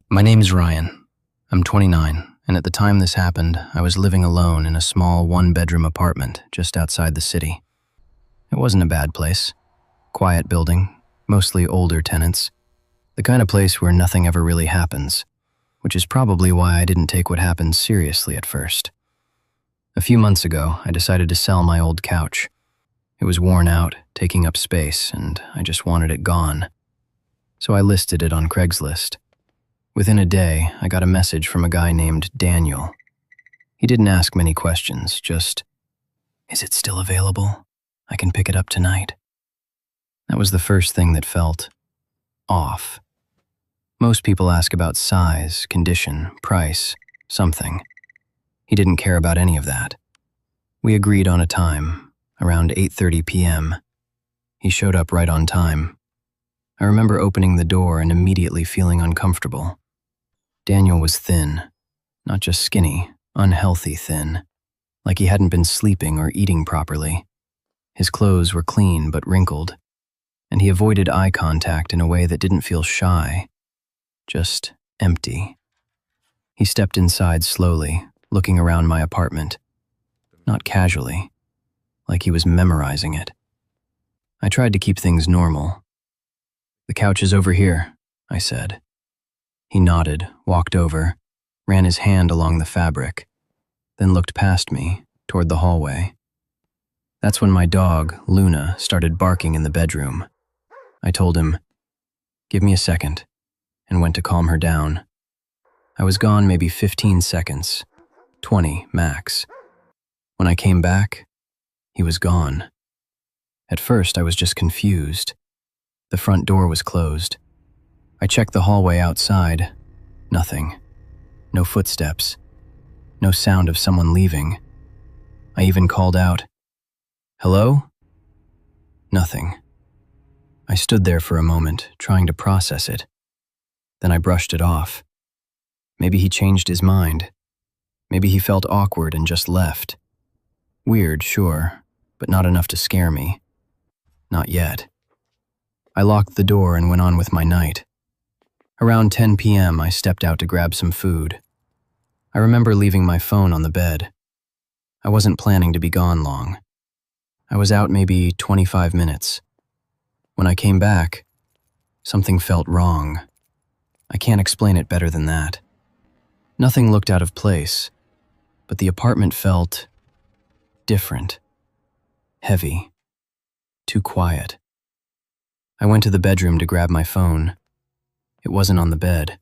My name's Ryan. I'm 29, and at the time this happened, I was living alone in a small one-bedroom apartment just outside the city. It wasn't a bad place. Quiet building, mostly older tenants. The kind of place where nothing ever really happens, which is probably why I didn't take what happened seriously at first. A few months ago, I decided to sell my old couch. It was worn out, taking up space, and I just wanted it gone. So I listed it on Craigslist. Within a day, I got a message from a guy named Daniel. He didn't ask many questions, just, "Is it still available? I can pick it up tonight." That was the first thing that felt off. Most people ask about size, condition, price, something. He didn't care about any of that. We agreed on a time, around 8:30 p.m. He showed up right on time. I remember opening the door and immediately feeling uncomfortable. Daniel was thin, not just skinny, unhealthy thin, like he hadn't been sleeping or eating properly. His clothes were clean but wrinkled, and he avoided eye contact in a way that didn't feel shy, just empty. He stepped inside slowly, looking around my apartment, not casually, like he was memorizing it. I tried to keep things normal. "The couch is over here," I said. He nodded, walked over, ran his hand along the fabric, then looked past me, toward the hallway. That's when my dog, Luna, started barking in the bedroom. I told him, "Give me a second," and went to calm her down. I was gone maybe 15 seconds, 20 max. When I came back, he was gone. At first, I was just confused. The front door was closed. I checked the hallway outside. Nothing. No footsteps. No sound of someone leaving. I even called out, "Hello?" Nothing. I stood there for a moment, trying to process it. Then I brushed it off. Maybe he changed his mind. Maybe he felt awkward and just left. Weird, sure, but not enough to scare me. Not yet. I locked the door and went on with my night. Around 10 p.m., I stepped out to grab some food. I remember leaving my phone on the bed. I wasn't planning to be gone long. I was out maybe 25 minutes. When I came back, something felt wrong. I can't explain it better than that. Nothing looked out of place, but the apartment felt different, heavy, too quiet. I went to the bedroom to grab my phone. It wasn't on the bed.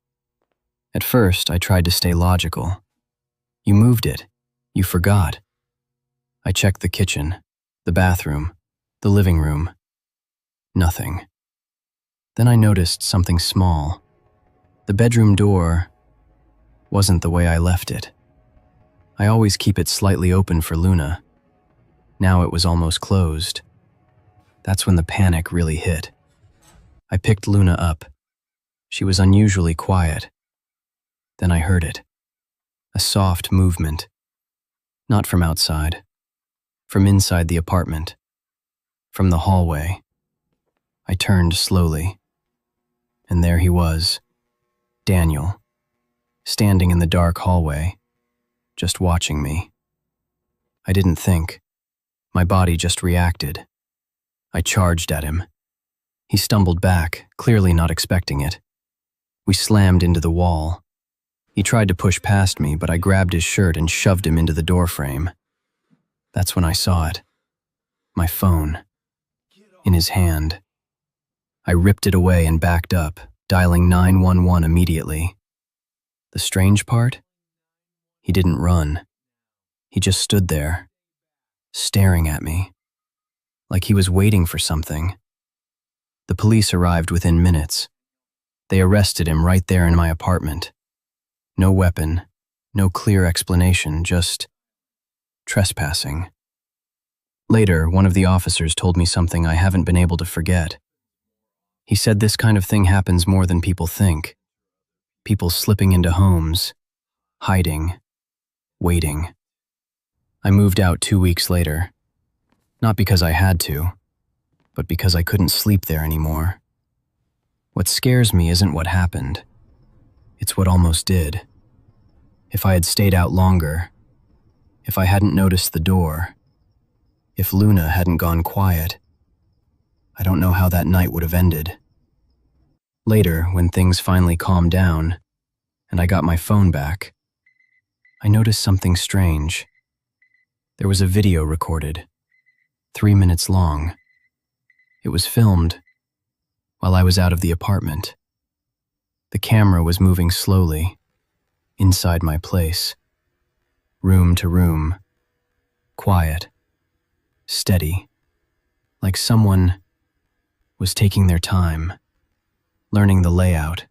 At first, I tried to stay logical. "You moved it. You forgot." I checked the kitchen, the bathroom, the living room. Nothing. Then I noticed something small. The bedroom door wasn't the way I left it. I always keep it slightly open for Luna. Now it was almost closed. That's when the panic really hit. I picked Luna up. She was unusually quiet. Then I heard it. A soft movement. Not from outside. From inside the apartment. From the hallway. I turned slowly. And there he was. Daniel. Standing in the dark hallway. Just watching me. I didn't think. My body just reacted. I charged at him. He stumbled back, clearly not expecting it. We slammed into the wall. He tried to push past me, but I grabbed his shirt and shoved him into the doorframe. That's when I saw it. My phone. In his hand. I ripped it away and backed up, dialing 911 immediately. The strange part? He didn't run. He just stood there, staring at me, like he was waiting for something. The police arrived within minutes. They arrested him right there in my apartment. No weapon, no clear explanation, just trespassing. Later, one of the officers told me something I haven't been able to forget. He said this kind of thing happens more than people think. People slipping into homes, hiding, waiting. I moved out 2 weeks later. Not because I had to, but because I couldn't sleep there anymore. What scares me isn't what happened. It's what almost did. If I had stayed out longer, if I hadn't noticed the door, if Luna hadn't gone quiet, I don't know how that night would have ended. Later, when things finally calmed down, and I got my phone back, I noticed something strange. There was a video recorded, 3 minutes long. It was filmed while I was out of the apartment. The camera was moving slowly, inside my place, room to room, quiet, steady, like someone was taking their time, learning the layout,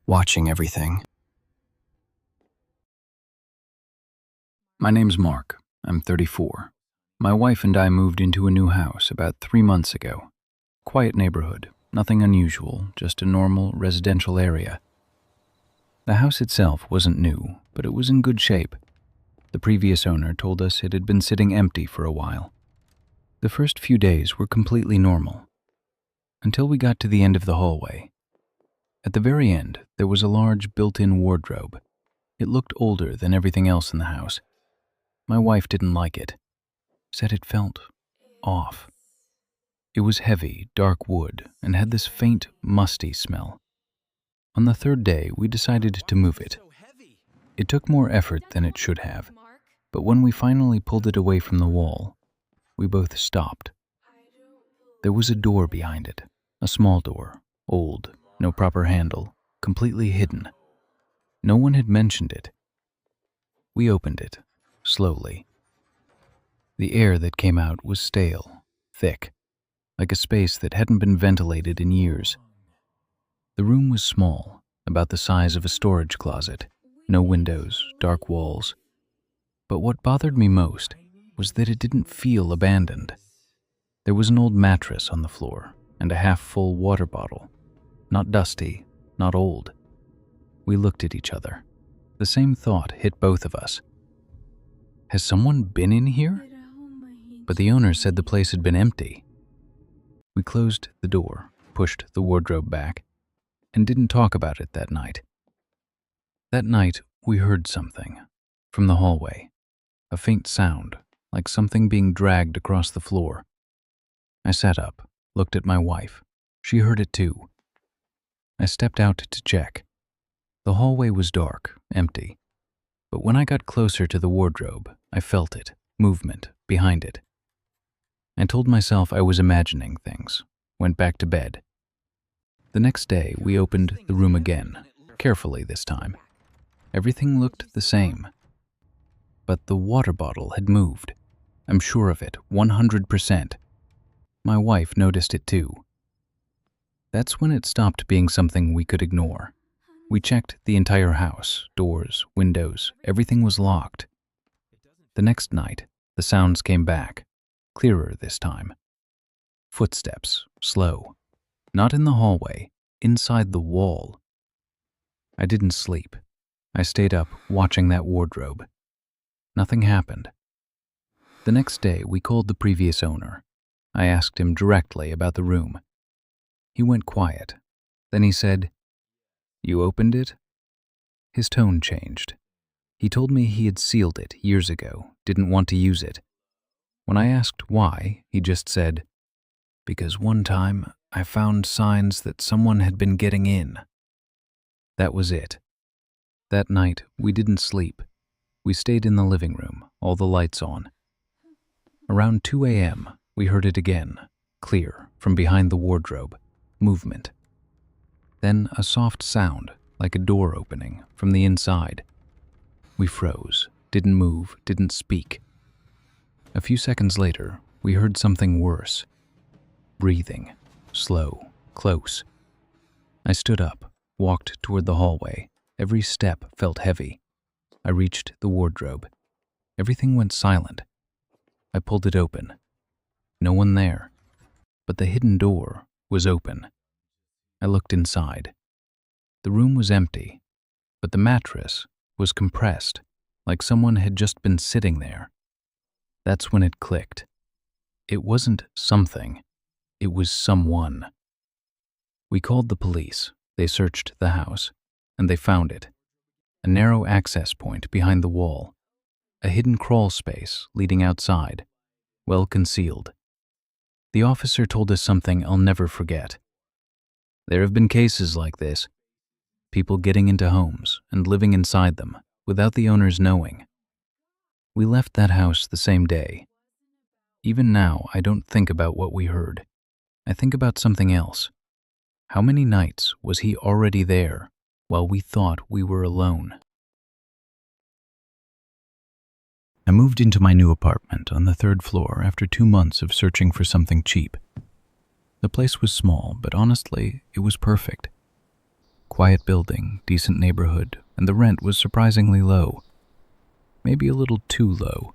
watching everything. My name's Mark. I'm 34. My wife and I moved into a new house about 3 months ago. Quiet neighborhood, nothing unusual, just a normal residential area. The house itself wasn't new, but it was in good shape. The previous owner told us it had been sitting empty for a while. The first few days were completely normal, until we got to the end of the hallway. At the very end, there was a large built-in wardrobe. It looked older than everything else in the house. My wife didn't like it, said it felt off. It was heavy, dark wood, and had this faint, musty smell. On the third day, we decided to move it. It took more effort than it should have, but when we finally pulled it away from the wall, we both stopped. There was a door behind it, a small door, old, no proper handle, completely hidden. No one had mentioned it. We opened it, slowly. The air that came out was stale, thick, like a space that hadn't been ventilated in years. The room was small, about the size of a storage closet, no windows, dark walls. But what bothered me most was that it didn't feel abandoned. There was an old mattress on the floor and a half-full water bottle. Not dusty, not old. We looked at each other. The same thought hit both of us. Has someone been in here? But the owner said the place had been empty. We closed the door, pushed the wardrobe back, and didn't talk about it that night. That night, we heard something from the hallway, a faint sound, like something being dragged across the floor. I sat up, looked at my wife. She heard it too. I stepped out to check. The hallway was dark, empty, but when I got closer to the wardrobe, I felt it, movement, behind it. I told myself I was imagining things, went back to bed. The next day, we opened the room again, carefully this time. Everything looked the same. But the water bottle had moved. I'm sure of it, 100%. My wife noticed it too. That's when it stopped being something we could ignore. We checked the entire house, doors, windows, everything was locked. The next night, the sounds came back, clearer this time. Footsteps, slow. Not in the hallway, inside the wall. I didn't sleep. I stayed up watching that wardrobe. Nothing happened. The next day, we called the previous owner. I asked him directly about the room. He went quiet. Then he said, "You opened it?" His tone changed. He told me he had sealed it years ago, didn't want to use it. When I asked why, he just said, "Because one time I found signs that someone had been getting in." That was it. That night, we didn't sleep. We stayed in the living room, all the lights on. Around 2 a.m., we heard it again, clear, from behind the wardrobe, movement. Then a soft sound, like a door opening, from the inside. We froze, didn't move, didn't speak. A few seconds later, we heard something worse. Breathing, slow, close. I stood up, walked toward the hallway. Every step felt heavy. I reached the wardrobe. Everything went silent. I pulled it open. No one there, but the hidden door was open. I looked inside. The room was empty, but the mattress was compressed, like someone had just been sitting there. That's when it clicked. It wasn't something. It was someone. We called the police. They searched the house. And they found it. A narrow access point behind the wall. A hidden crawl space leading outside, well concealed. The officer told us something I'll never forget. There have been cases like this. People getting into homes and living inside them without the owners knowing. We left that house the same day. Even now, I don't think about what we heard. I think about something else. How many nights was he already there while we thought we were alone? I moved into my new apartment on the 3rd floor after 2 months of searching for something cheap. The place was small, but honestly, it was perfect. Quiet building, decent neighborhood, and the rent was surprisingly low. Maybe a little too low.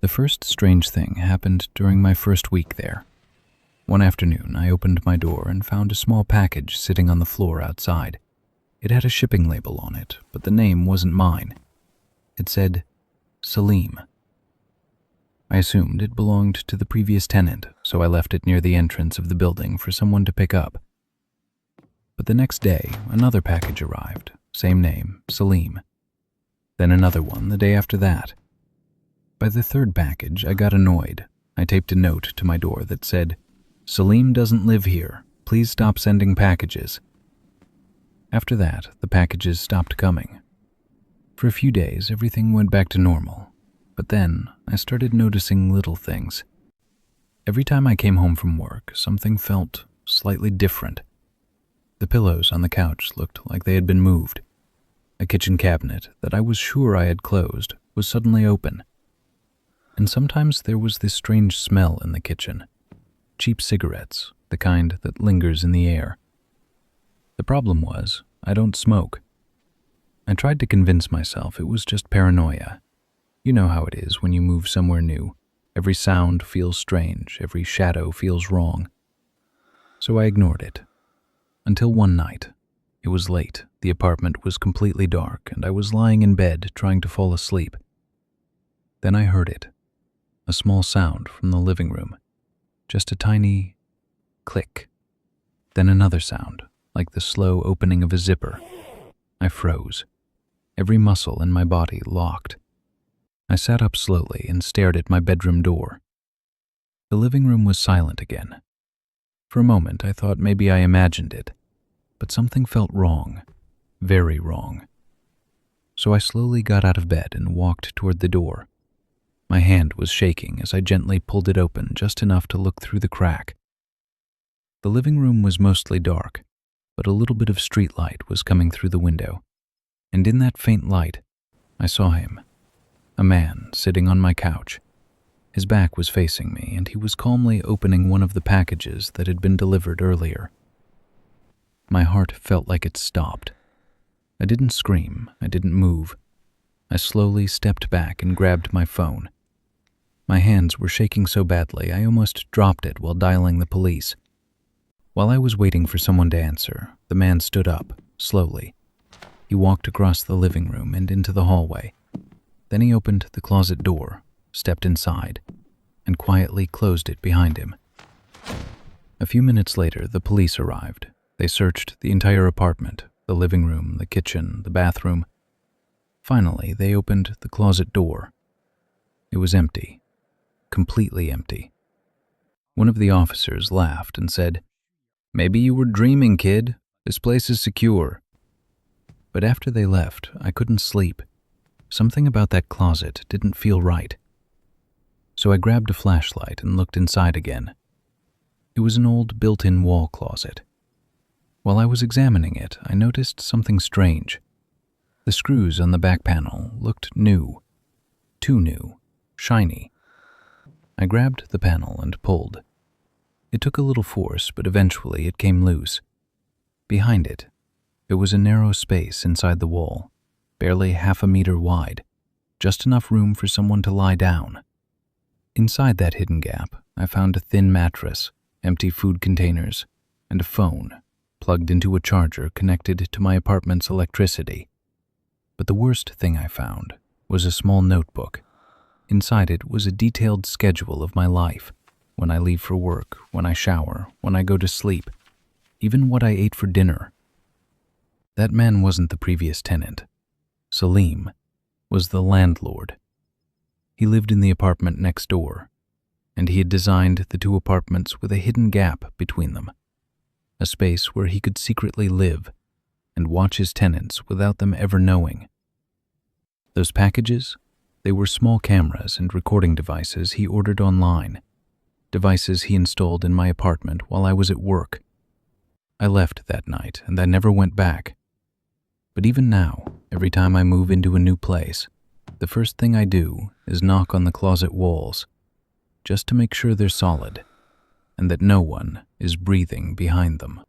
The first strange thing happened during my first week there. One afternoon, I opened my door and found a small package sitting on the floor outside. It had a shipping label on it, but the name wasn't mine. It said, Salim. I assumed it belonged to the previous tenant, so I left it near the entrance of the building for someone to pick up. But the next day, another package arrived, same name, Salim. Then another one the day after that. By the 3rd package, I got annoyed. I taped a note to my door that said, Salim doesn't live here. Please stop sending packages. After that, the packages stopped coming. For a few days, everything went back to normal. But then, I started noticing little things. Every time I came home from work, something felt slightly different. The pillows on the couch looked like they had been moved. A kitchen cabinet that I was sure I had closed was suddenly open. And sometimes there was this strange smell in the kitchen. Cheap cigarettes, the kind that lingers in the air. The problem was, I don't smoke. I tried to convince myself it was just paranoia. You know how it is when you move somewhere new. Every sound feels strange, every shadow feels wrong. So I ignored it. Until one night. It was late, the apartment was completely dark, and I was lying in bed trying to fall asleep. Then I heard it. A small sound from the living room. Just a tiny click. Then another sound, like the slow opening of a zipper. I froze. Every muscle in my body locked. I sat up slowly and stared at my bedroom door. The living room was silent again. For a moment, I thought maybe I imagined it, but something felt wrong, very wrong. So I slowly got out of bed and walked toward the door. My hand was shaking as I gently pulled it open just enough to look through the crack. The living room was mostly dark, but a little bit of street light was coming through the window. And in that faint light, I saw him. A man sitting on my couch. His back was facing me, and he was calmly opening one of the packages that had been delivered earlier. My heart felt like it stopped. I didn't scream, I didn't move. I slowly stepped back and grabbed my phone. My hands were shaking so badly I almost dropped it while dialing the police. While I was waiting for someone to answer, the man stood up, slowly. He walked across the living room and into the hallway. Then he opened the closet door, stepped inside, and quietly closed it behind him. A few minutes later, the police arrived. They searched the entire apartment, the living room, the kitchen, the bathroom. Finally, they opened the closet door. It was empty, completely empty. One of the officers laughed and said, "Maybe you were dreaming, kid. This place is secure." But after they left, I couldn't sleep. Something about that closet didn't feel right. So I grabbed a flashlight and looked inside again. It was an old built-in wall closet. While I was examining it, I noticed something strange. The screws on the back panel looked new. Too new. Shiny. I grabbed the panel and pulled. It took a little force, but eventually it came loose. Behind it, there was a narrow space inside the wall, barely half a meter wide, just enough room for someone to lie down. Inside that hidden gap, I found a thin mattress, empty food containers, and a phone, plugged into a charger connected to my apartment's electricity. But the worst thing I found was a small notebook. Inside it was a detailed schedule of my life, when I leave for work, when I shower, when I go to sleep, even what I ate for dinner. That man wasn't the previous tenant. Salim was the landlord. He lived in the apartment next door, and he had designed the two apartments with a hidden gap between them, a space where he could secretly live and watch his tenants without them ever knowing. Those packages, they were small cameras and recording devices he ordered online, devices he installed in my apartment while I was at work. I left that night and I never went back. But even now, every time I move into a new place, the first thing I do is knock on the closet walls, just to make sure they're solid and that no one is breathing behind them.